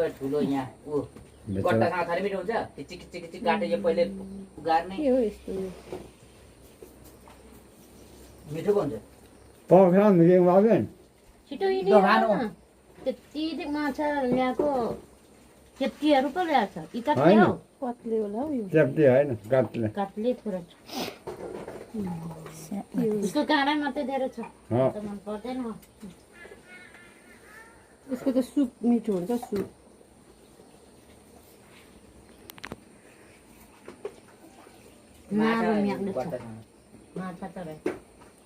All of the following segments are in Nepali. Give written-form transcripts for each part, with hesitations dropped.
एक ठुलो यहाँ ऊ गट्टासँग खाली मिठो हुन्छ किचिक किचिक किचिक काटे यो पहिले गार्ने के हो यस्तो मिठो हुन्छ पक्रा मिटिङ लाग्दैन छिटो हिँड्नु त्यति माछा ल्याएको चेप्टीहरू पो ल्याएको छ यी कत्ले हौ कत्ले होला हौ यो चेप्टी होइन काट्ले कत्ले पुरा छ उसको काँडा मात्रै धेरै छ त मन पर्दैन यसको त सुप मिठो हुन्छ सुप मारो म्याग्ने छ माछा त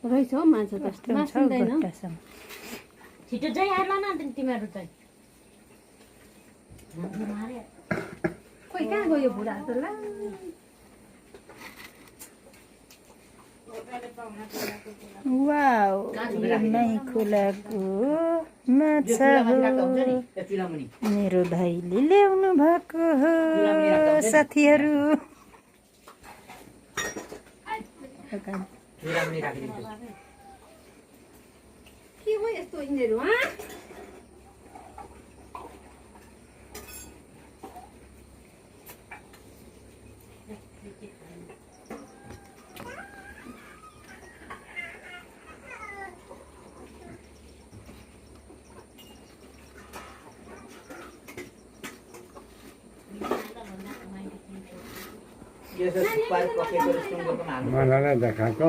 रहेछ हौ माछा त मासुदैन छिटो चाहिँ आएला न तिमीहरू चाहिँ खोइ कहाँ गयो बुढा त ला वाउ नै खोलाको माछा हो मेरो भाइले ल्याउनु भएको हो साथीहरू के हो यस्तो यिनीहरू मलाई देखाएको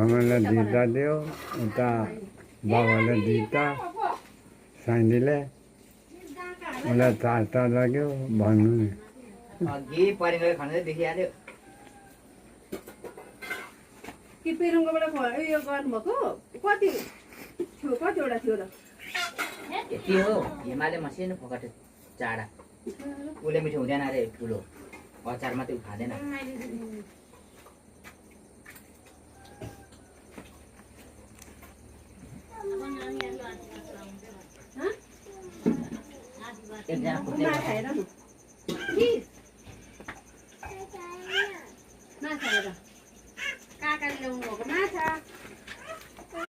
मलाई दिँदा दियो उता बाबाले दिँदा साइँलीले उसलाई चारवटा लाग्यो भन्नु नि अघि परिगयो खाँदै देखिहाल्यो कि पेरुङकोबाट उयो गर्नुभएको कति थियो कतिवटा थियो र यति हो हिमालय मसिनो फकाटे चाडा उसले मिठो हुँदैन अरे ठुलो अचार मात्रै खाँदैन एकजना